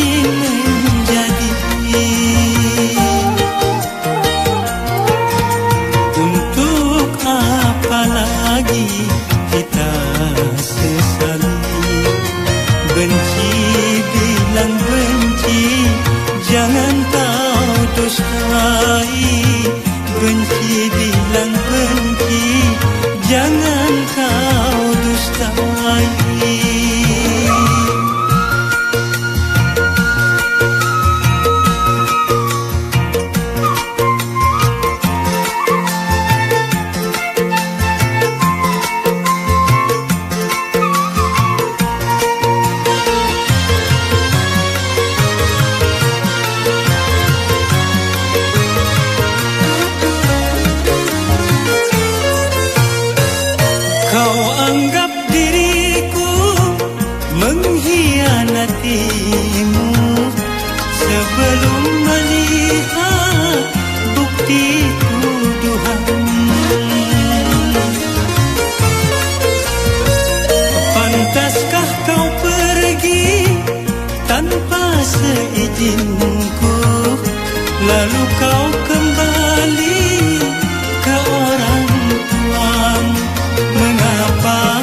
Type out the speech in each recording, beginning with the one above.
makin menjadi. Untuk apa lagi kita sesali? Benci bilang benci, jangan kau dustai. Benci bilang benci, jangan kau dustai. Kau anggap diriku mengkhianatimu sebelum melihat bukti tuduhanmu. Pantaskah kau pergi tanpa seizinku, lalu kau kembali ke orang tuamu? Mengapa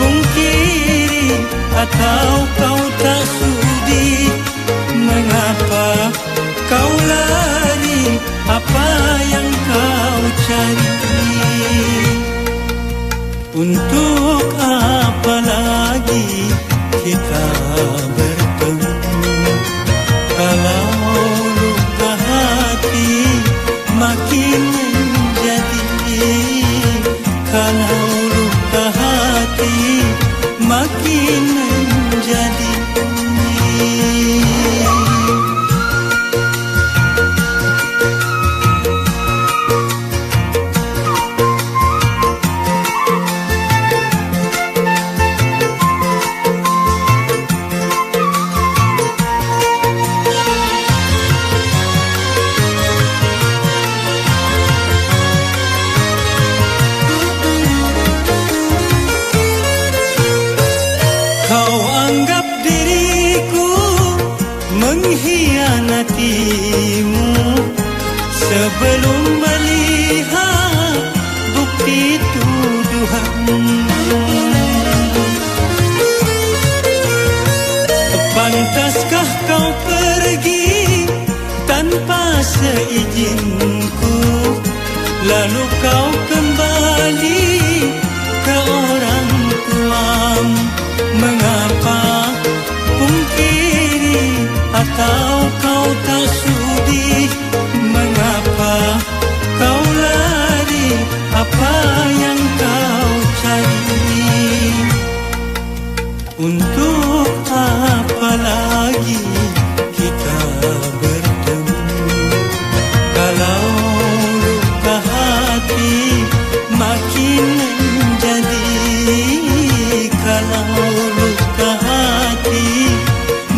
pungkiri atau kau tak sudi? Mengapa kau lari? Apa yang kau cari? Untuk apa lagi kita bertemu kalau luka hati makin menjadi? Kalau luka hati makin menjadi. Kau anggap diriku mengkhianatimu sebelum melihat bukti tuduhanmu. Pantaskah kau pergi tanpa seizinku, lalu kau kembali ke orang tuamu? Mengapa pungkiri atau kau tak sudi? Mengapa kau lari? Apa yang kau cari? Untuk apa lagi kita bertemu kalau luka hati makin menjadi? Kalau luka hati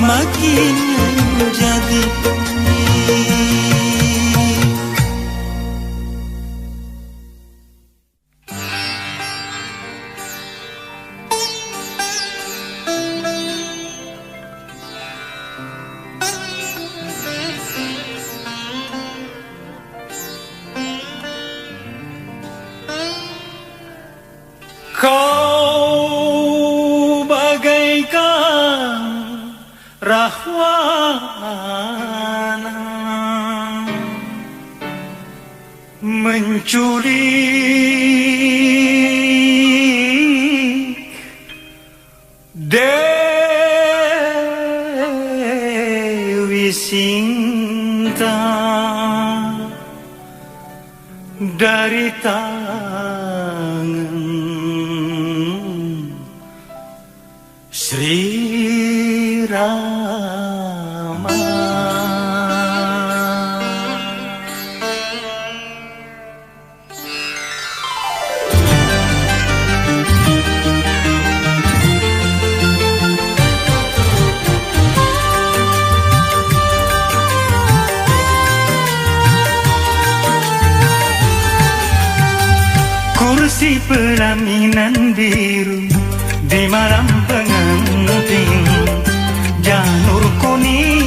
makin menjadi. Kau bagaikan rahwana menculik Dewi Sinta dari tangan Sri Rama. Kursi pelaminan biru di malam pengantin, janur kuning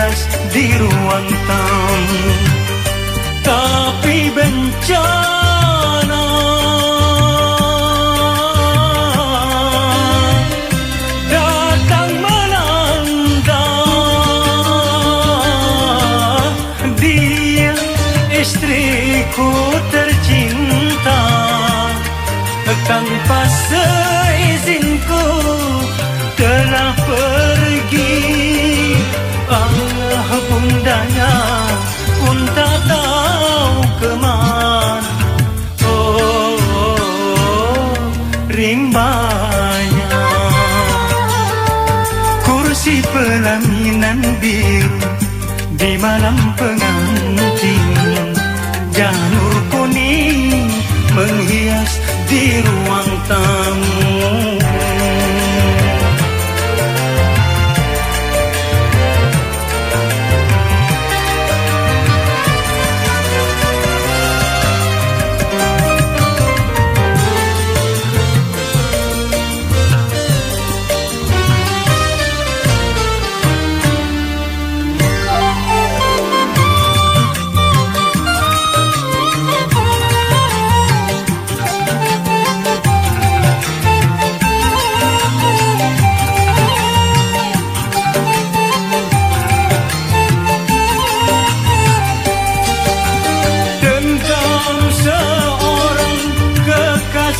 menghias di ruang tamu. Tapi bencana datang melanda. Dia istriku tercinta, tanpa seizinku telah pergi. Allah bundanya pun tak tahu kemana. Rimbanya kursi pelaminan biru di malam pengantin, janur kuning menghias di ruang tamu.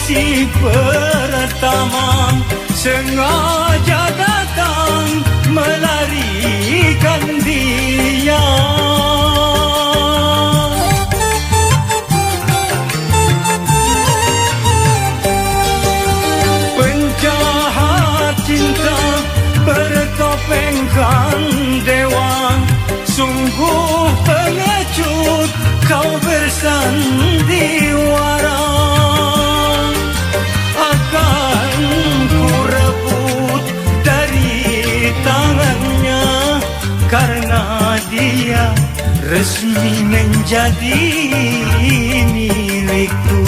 Si pertama sengaja datang melarikan dia. Penjahat cinta bertopengkan dewa, sungguh pengecut kau bersandiwara. Akan ku rebut dari tangannya, karena dia resmi menjadi milikku.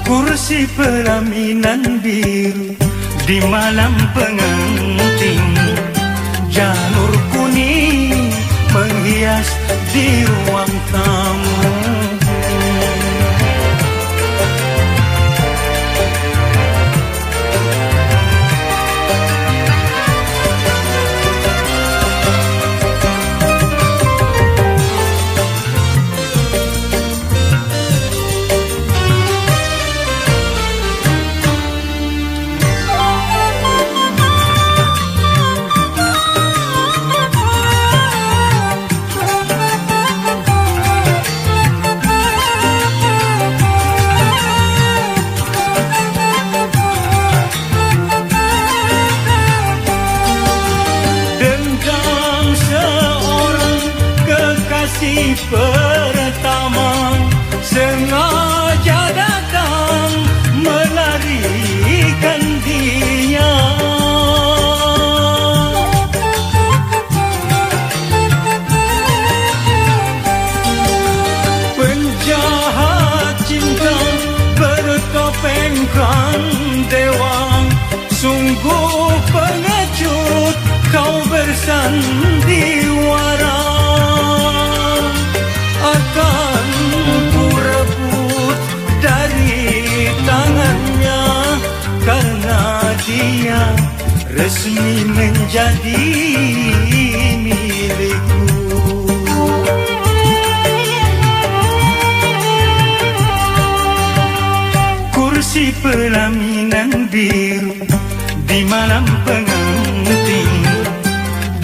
Kursi pelaminan biru di malam pengantin, janur kuning menghias di ruang tamu. Si pertama sengaja datang melarikan dia. Penjahat cinta bertopengkan dewa, sungguh pengecut kau bersandiwara. Akan ku rebut dari tangannya, karena dia resmi menjadi milikku. Kursi pelaminan biru di malam pengantin,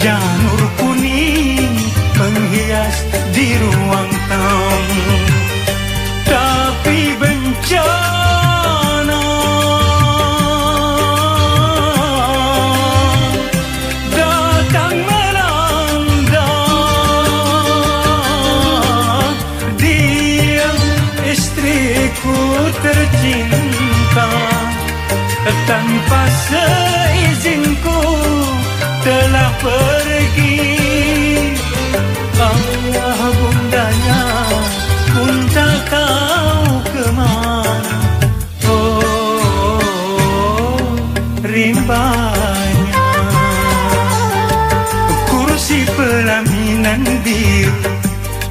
janur kuning menghias di ruang tamu. Tapi bencana datang melanda. Dia istriku tercinta, tanpa seizinku telah pergi. Allah bundanya pun tak tahu kemana. banyak. Kursi pelaminan biru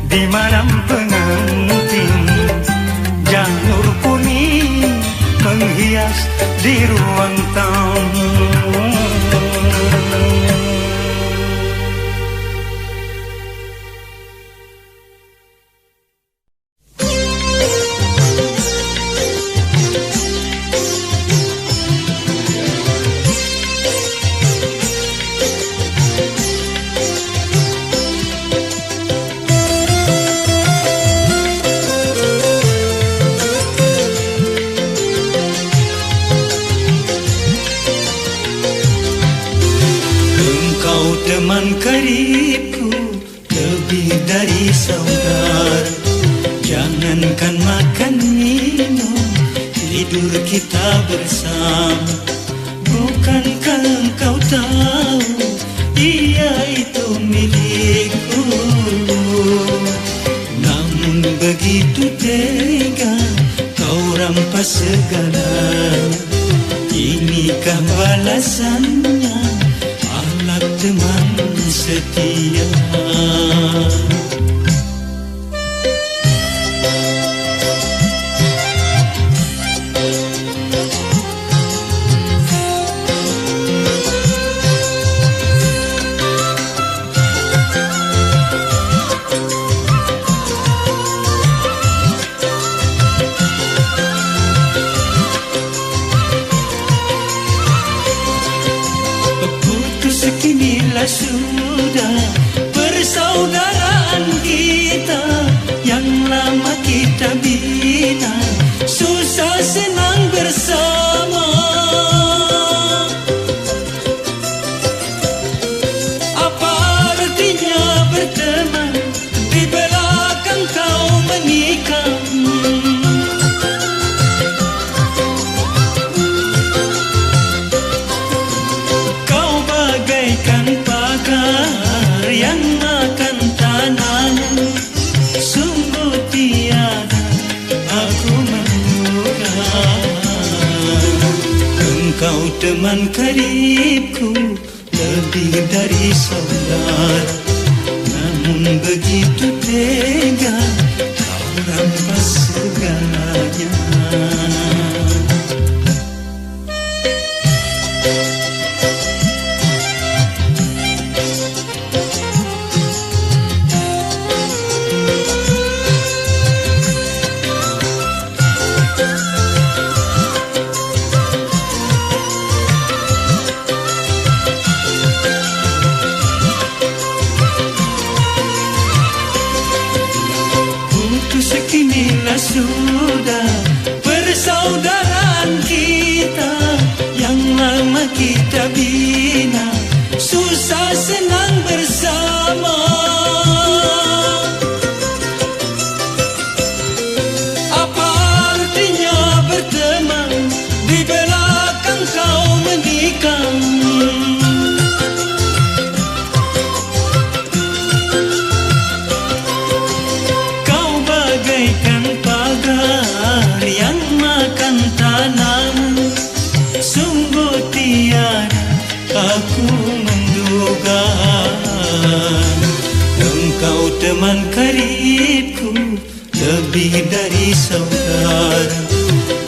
di malam pengantin, janur kuning menghias di ruang tamu. Teman karibku lebih dari saudara, jangankan makan minum, tidur kita bersama. Bukankah engkau tahu dia itu milikku? Namun begitu tega kau rampas segalanya. Inikah balasannya, teman setia? Sudah persaudaraan kita yang lama kita bina, susah senang bersama. Apa artinya berteman di belakang kau menikah? Kau bagaikan yang makan tanaman, sungguh tiada aku menduga. Engkau teman karibku lebih dari saudara, namun begitu tega kau rampas segalanya. Sudah persaudaraan kita yang lama kita bina, susah senang bersama. Apa artinya berteman di belakang kau menikah? Kau bagaikan yang makan tanaman, sungguh tiada aku menduga. Engkau teman karibku lebih dari saudara,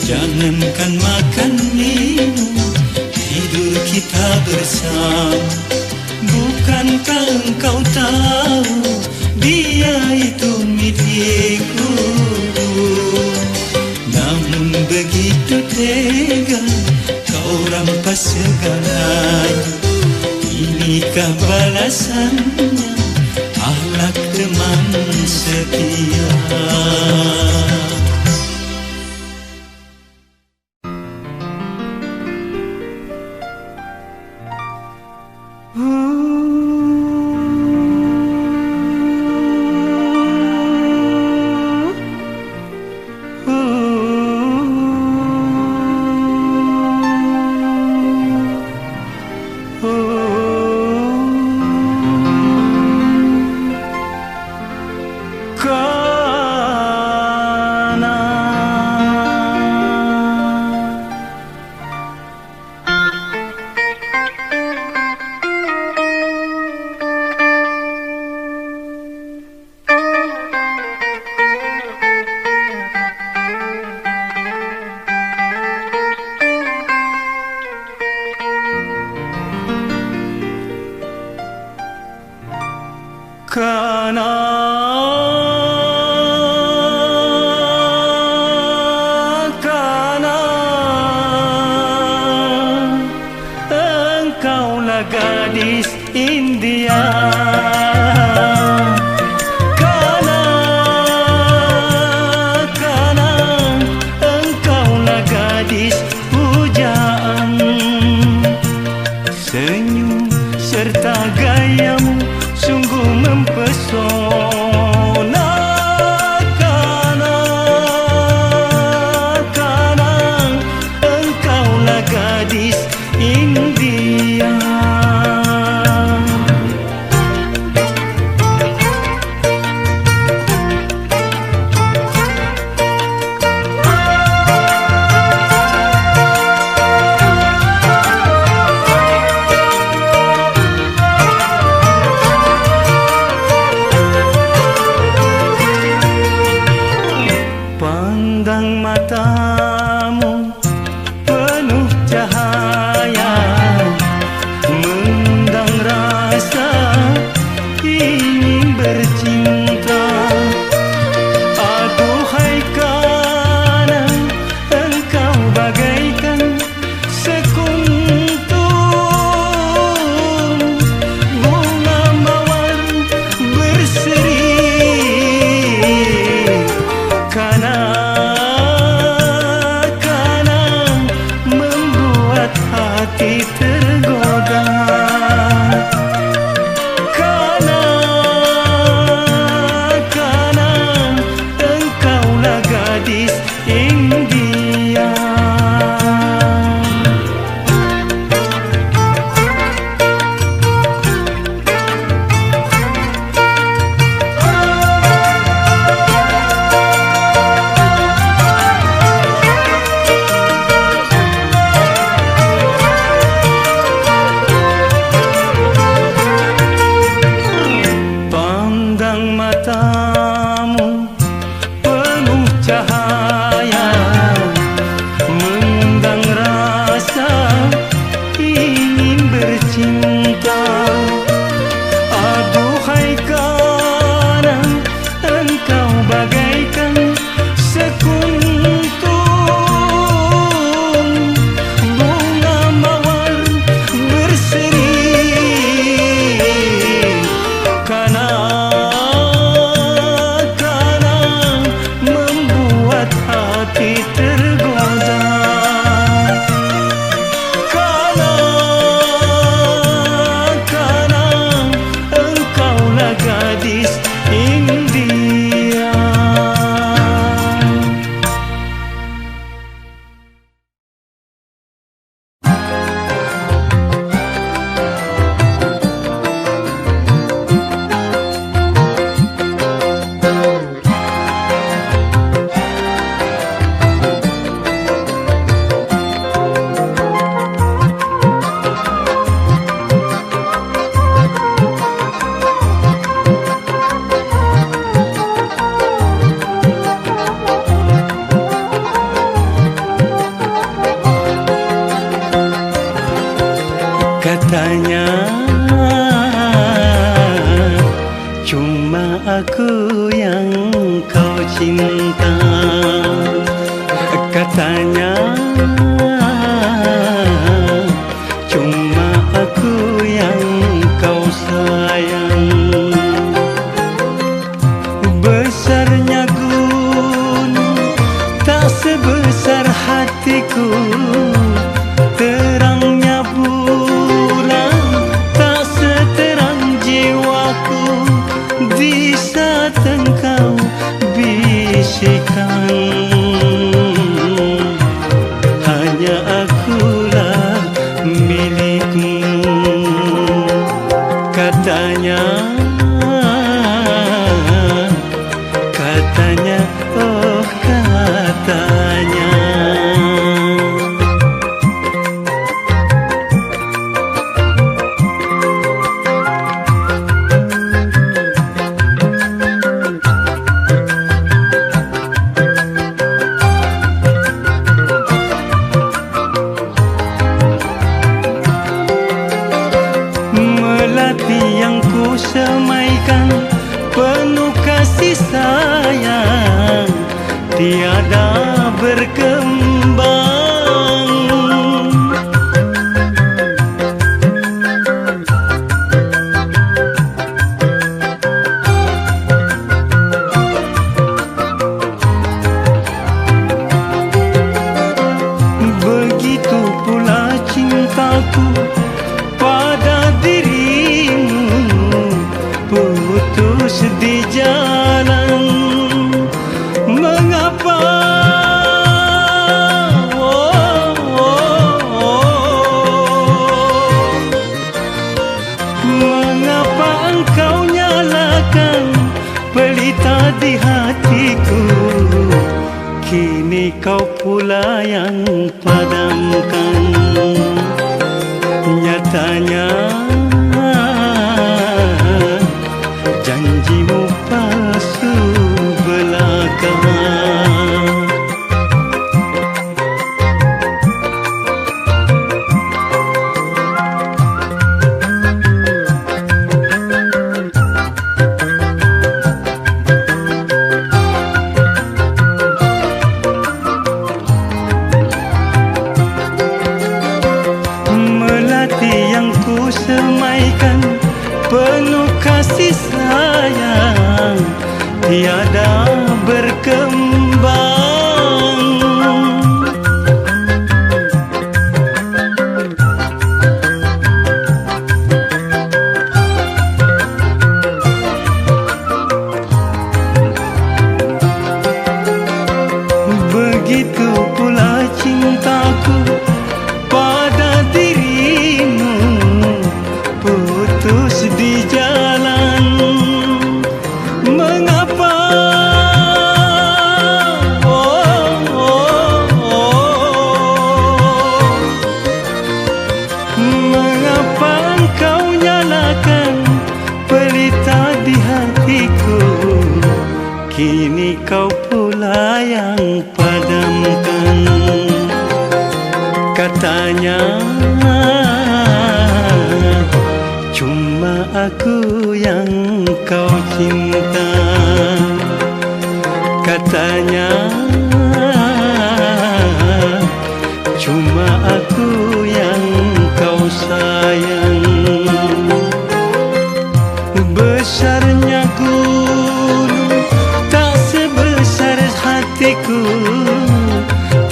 jangankan makan minum, tidur kita bersama. Bukankah engkau tahu dia itu milikku? Namun begitu tega kau rampas segalanya. Inikah balasannya, akhlak teman setia. gadis India. Karena engkaulah gadis pujaan. Senyum serta gayamu sungguh mempesona. Karena engkaulah gadis India. Pandang matamu penuh cahaya, mengundang rasa ingin bercinta. Aduhai karena engkau bagaikan sekuntum bunga mawar berseri. Karena membuat hati tergoda. Karena engkaulah gadis India. Pandang matamu penuh cahaya, mengundang rasa ingin bercinta. Aduhai karena engkau bagaikan sekuntum bunga mawar berseri. Karena membuat hati tergoda. Karena engkaulah gadis India. Katanya cuma aku yang kau cinta. Katanya cuma aku yang kau sayang. Besarnya gunung tak sebesar hatiku, terangnya bulan tak seterang jiwaku. Di saat engkau bisikan, hanya akulah milikmu. Katanya, oh katanya. begitu pula cintaku pada dirimu putus di jalan. Mengapa? Mengapa engkau nyalakan pelita di hatiku? Kini kau pula yang padamkan. Nyatanya janjimu palsu belaka. Semaikan penuh kasih sayang tiada berkembang. Begitu pula cintaku pada dirimu putus di jalan. Mengapa? Mengapa engkau nyalakan pelita di hatiku? Kini kau pula yang padamkan. Katanya cuma aku yang kau cinta. Katanya cuma aku yang kau sayang. Besarnya gunung tak sebesar hatiku.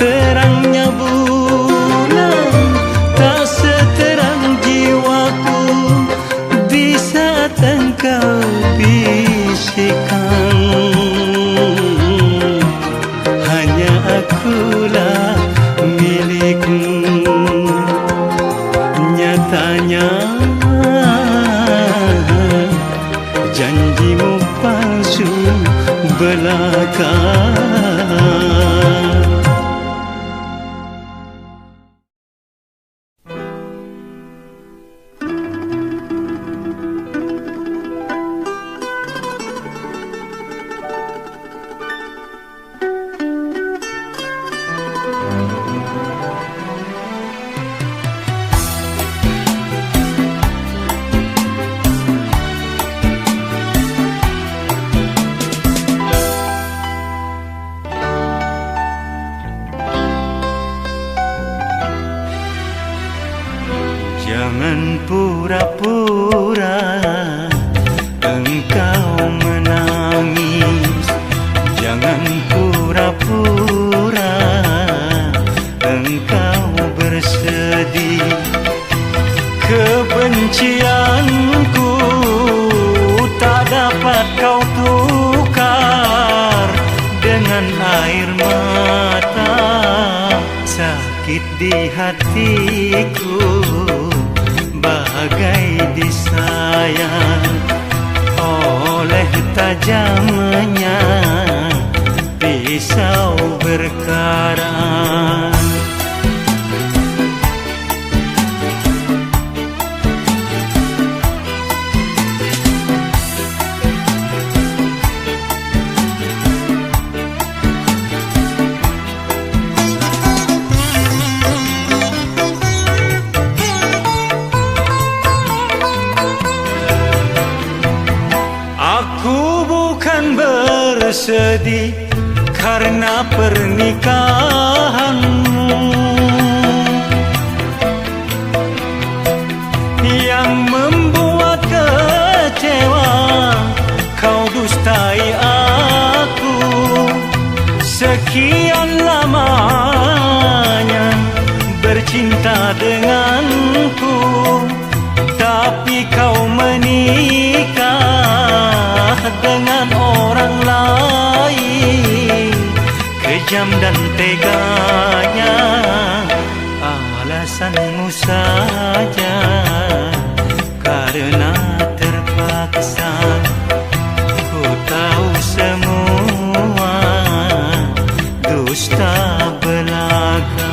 Terangnya bulan tak seterang jiwaku. Di saat engkau bisikan hanya akulah milikmu. Nyatanya janjimu palsu belaka. Jangan pura-pura engkau menangis. Jangan pura-pura engkau bersedih. Kebencianku tak dapat kau tukar dengan air mata. Sakit di hatiku bagai disayat oleh tajamnya pisau berkarat. Bersedih karena pernikahanmu yang membuat kecewa. Kau dustai aku sekian lamanya, bercinta denganku, tapi kau menikah dengan orang lain. Kejam dan teganya alasanmu saja, karena terpaksa. Ku tahu semua dusta belaka.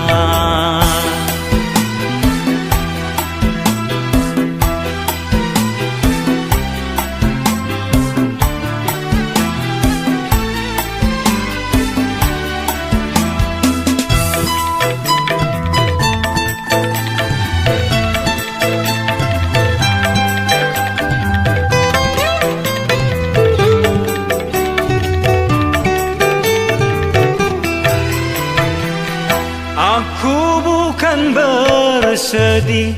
Aku bukan bersedih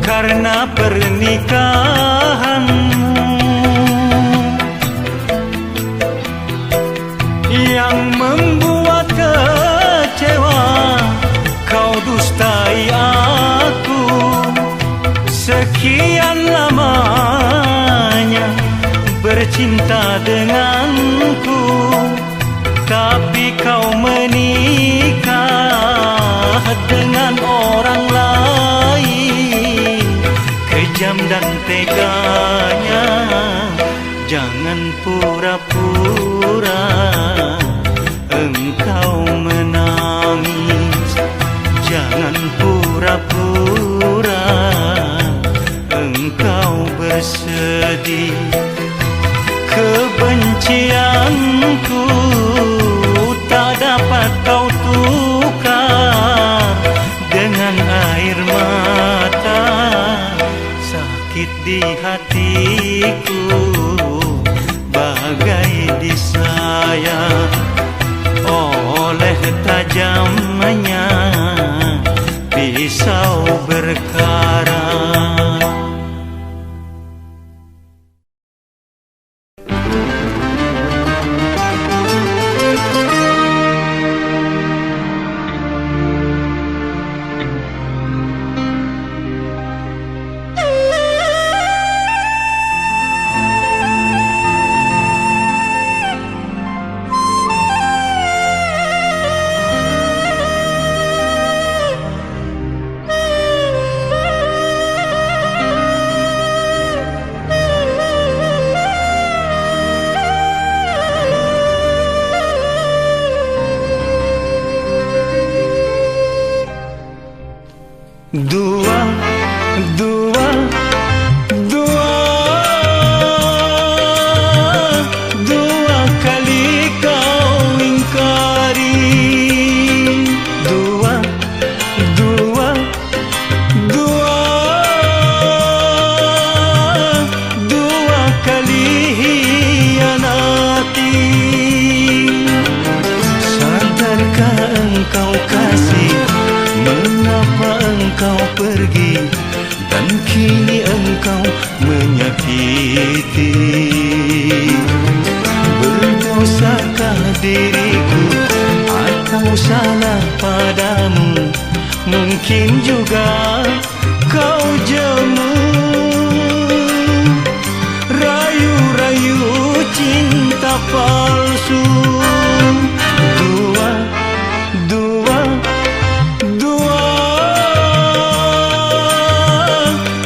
karena pernikahanmu yang membuat kecewa. Kau dustai aku sekian lamanya, bercinta denganku, tapi kau menikah dengan orang lain. Kejam dan teganya, jangan pura-pura engkau menangis. Jangan pura-pura engkau bersedih. Kebencianku tak dapat kau tukar dengan air mata. Sakit di hatiku bagai disayat oleh tajamnya pisau berkarat. Dua kali kau ingkari. Dua kali hianati. Sadarkah engkau kasih, mengapa engkau pergi, dan kini engkau menyakiti. Berdosakah diriku atau salah padamu? Mungkin juga kau jemu rayu-rayu cinta palsu.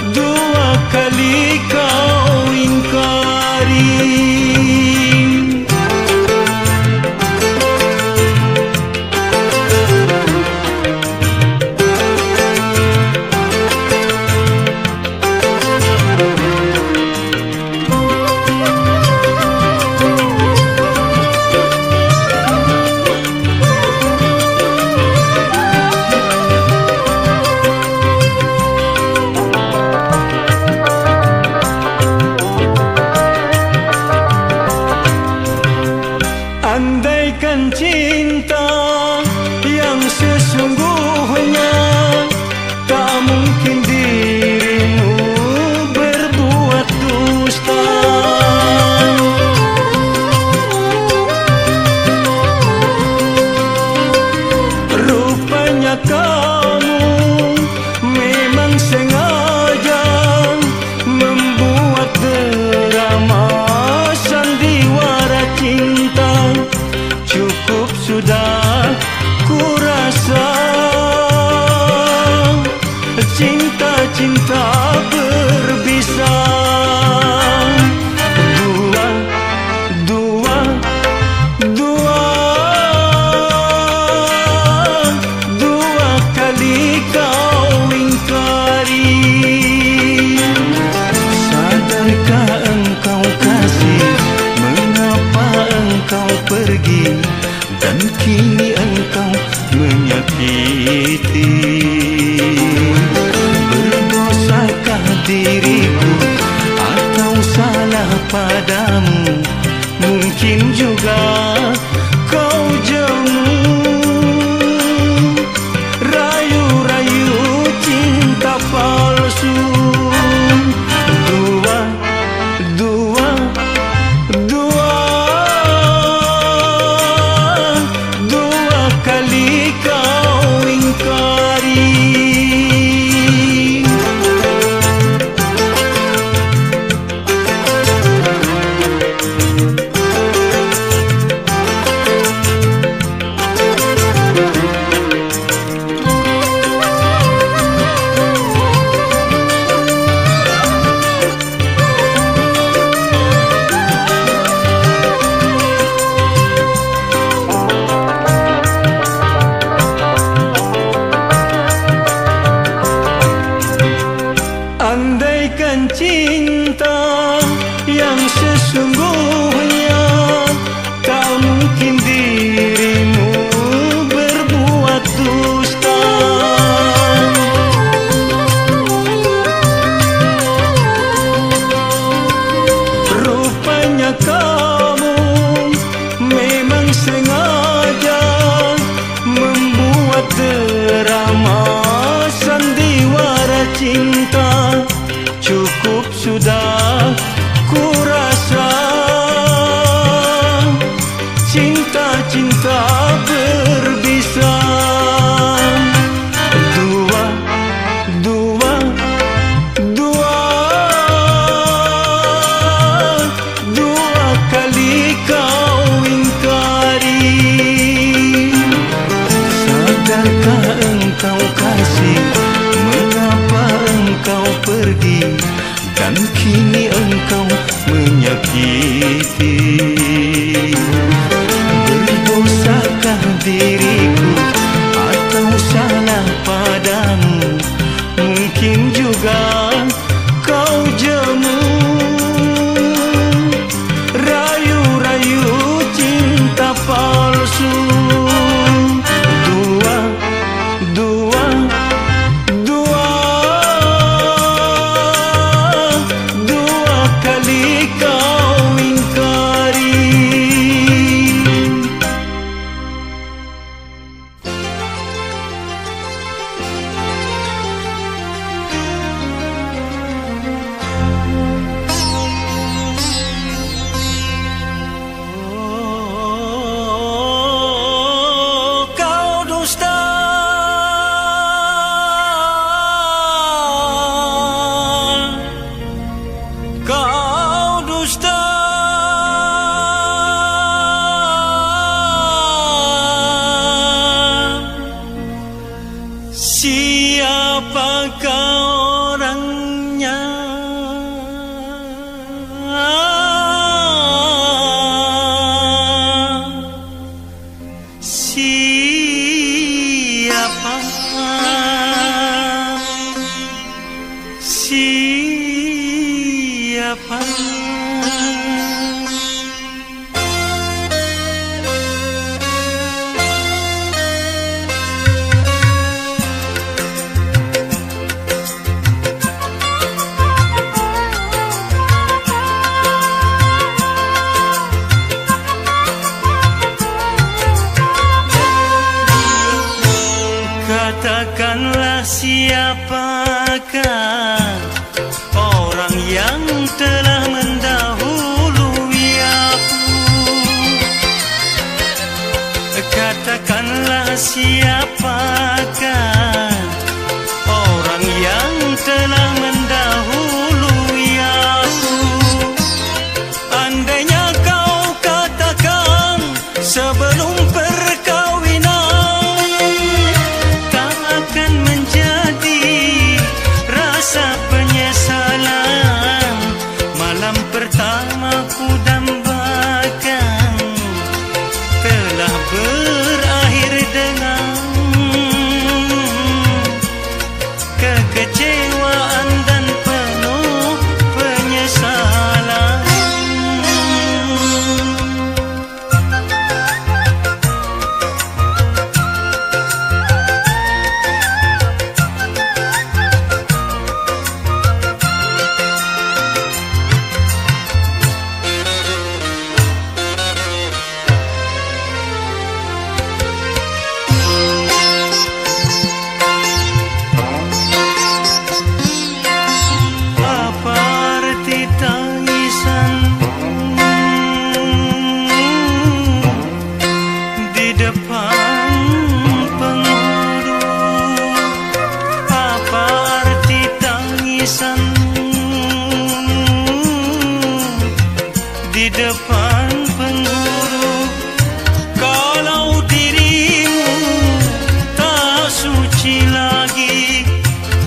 Dua kali kau ingkari. cinta-cinta berbisa. Dua, dua, dua, dua kali kau ingkari. Sadarkah engkau kasih, mengapa engkau pergi, dan kini engkau menyakiti. Berdosakah diriku atau salah padamu? Mungkin juga kau jemu. Rayu-rayu cinta palsu. Dua, dua, dua, dua kali kau ingkari. Andaikan cinta yang sesungguhnya, tak mungkin dirimu berbuat dusta. Rupanya kamu memang sengaja membuat drama sandiwara cinta. Cukup sudah ku rasa, cinta-cinta berbisa. Dua, dua, dua, dua kali kau ingkari. Sadarkah engkau kasih, mengapa engkau pergi, dan kini engkau menyakiti. Berdosakah diriku atau salah padamu? Mungkin juga kau jemu. Rayu-rayu cinta palsu. Dua, dua, dua, dua kali kau ingkari. Kau dusta, kau dusta, siapakah orangnya? Siapa? Siapa? Katakanlah siapakah orang yang telah mendahului aku? Katakanlah siapakah orang yang telah mendahului aku? Andainya kau katakan sebelum perkawinan, tak akan menjadi tangisan di depan penghulu. Kalau dirimu tak suci lagi,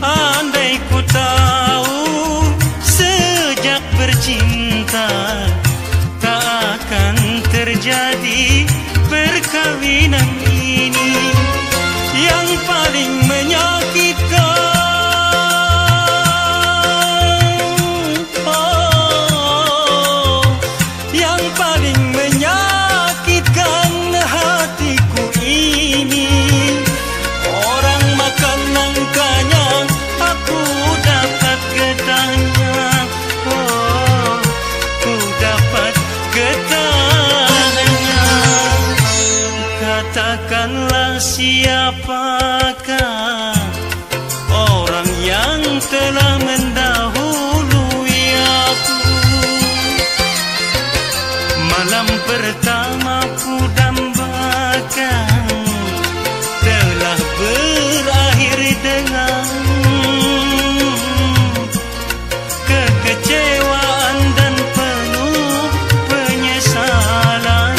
andai ku tahu sejak bercinta tak akan terjadi perkawinan ini yang paling menyakitkan. Yang paling menyakitkan hatiku ini, orang makan nangkanya, aku dapat getahnya. Oh, ku dapat getahnya. Katakanlah siapakah orang yang telah mendahului aku. Malam pertama ku dambakan telah berakhir dengan kekecewaan dan penuh penyesalan.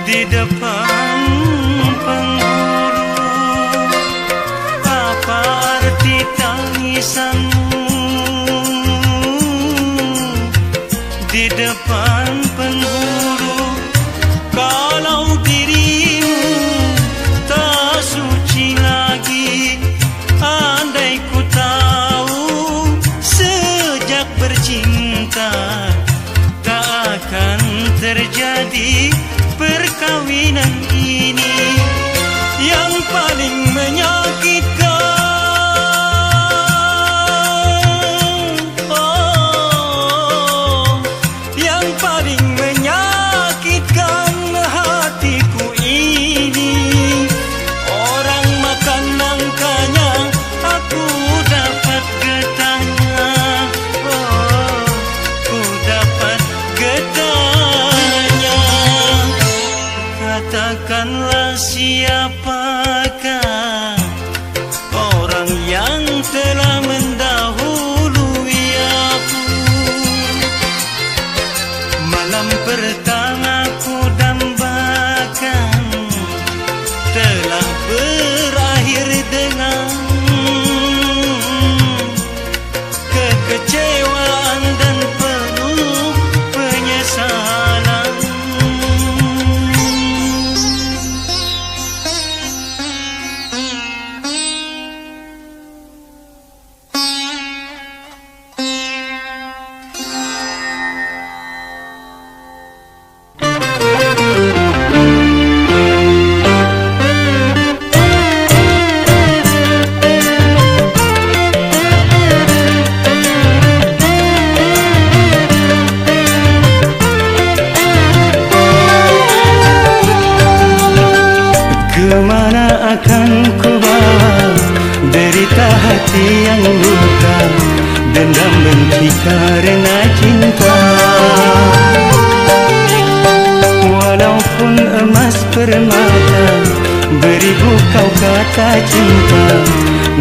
Di depan penghulu, apa arti tangisanmu? Di depan penghulu, kalau dirimu tak suci lagi, andai ku tahu sejak bercinta tak akan terjadi perkawinan ini yang paling menyakitkan. Oh, yang paling menyakitkan hatiku ini, orang makan nangkanya, aku dapat getahnya. Oh, ku dapat getahnya. Katakanlah siapakah orang yang telah mendahului aku. Malam pertama ku dambakan telah berakhir dengan kekecewaan dan penuh penyesalan. Kemana akan ku bawa derita hati yang luka, dendam benci karena cinta. Walaupun emas permata, beribu kau kata cinta,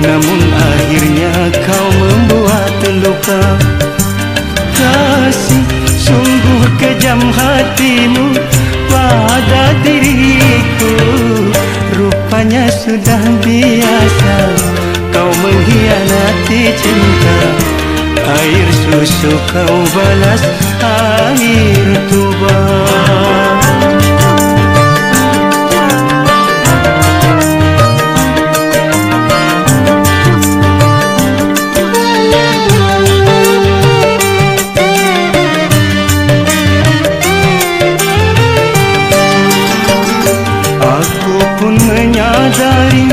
namun akhirnya kau membuat luka. Kasih, sungguh kejam hatimu pada diriku. Rupanya sudah biasa kau mengkhianati cinta. Air susu kau balas air tuba. Aku pun menyadari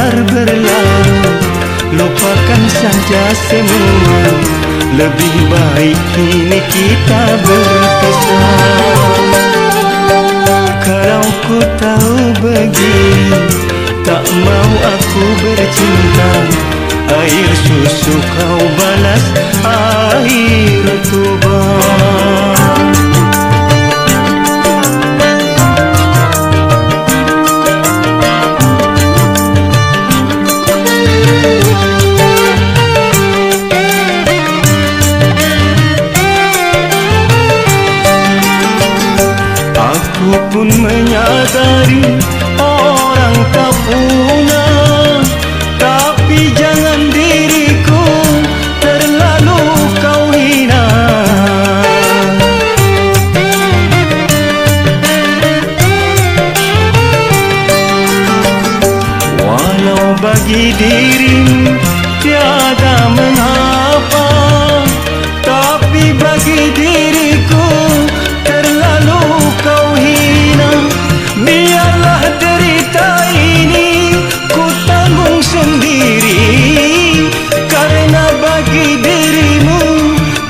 biar berlalu, lupakan saja semua. Lebih baik kini kita berpisah. Kalau ku tahu begini, tak mau aku bercinta. Air susu kau balas air tuba. Aku pun menyadari orang tak punah, tapi jangan diriku terlalu kau hina. Walau bagi dirimu tiada mengapa, tapi bagi diriku terlalu kau hina. Biarlah derita ini ku tanggung sendiri, karena bagi dirimu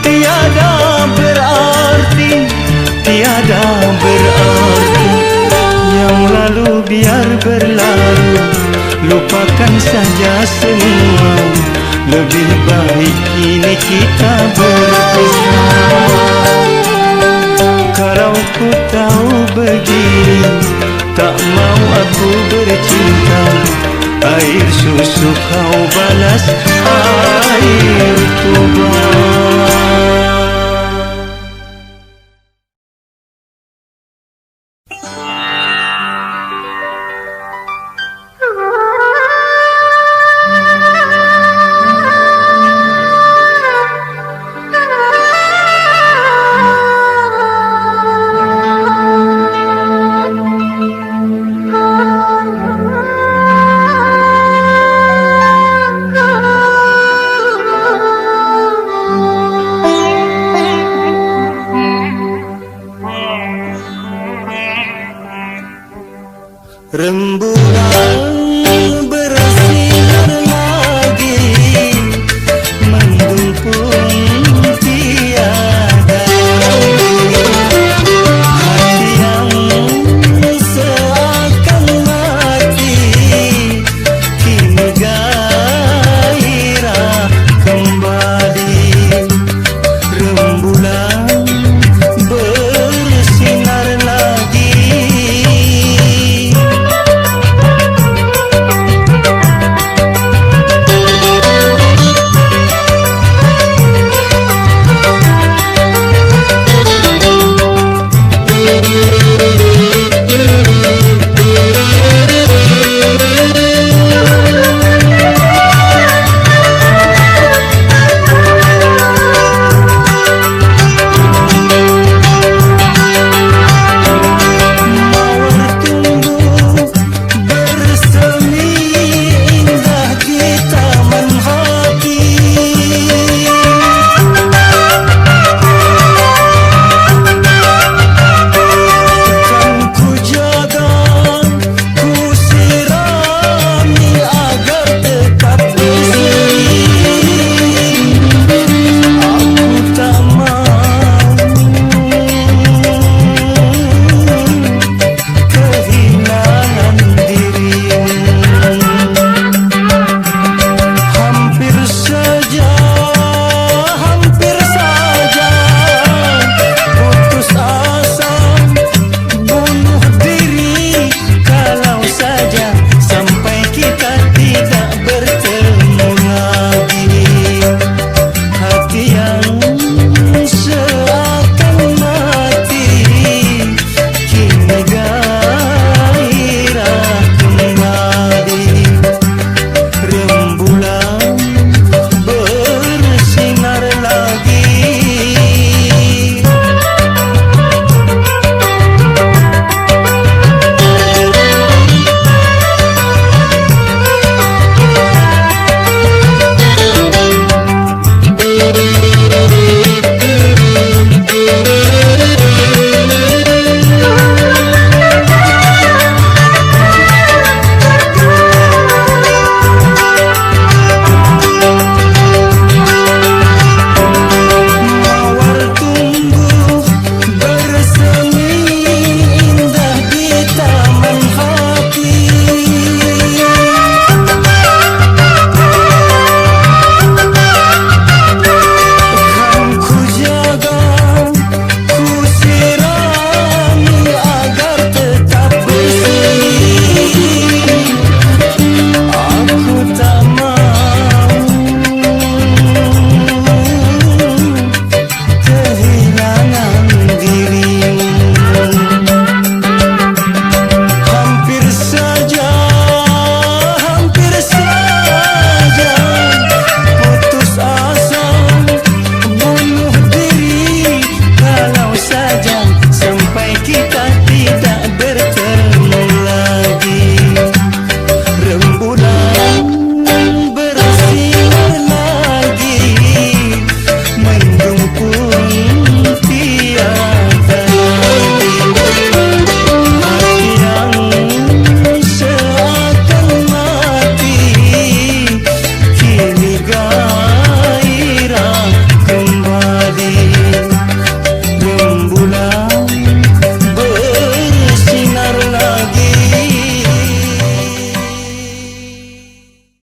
tiada berarti, tiada berarti. Yang lalu biar berlalu, lupakan saja semua. Lebih baik kini kita berpisah. Kalau ku tahu begini, tak mau aku bercinta. Air susu kau balas air tuba. Rembulan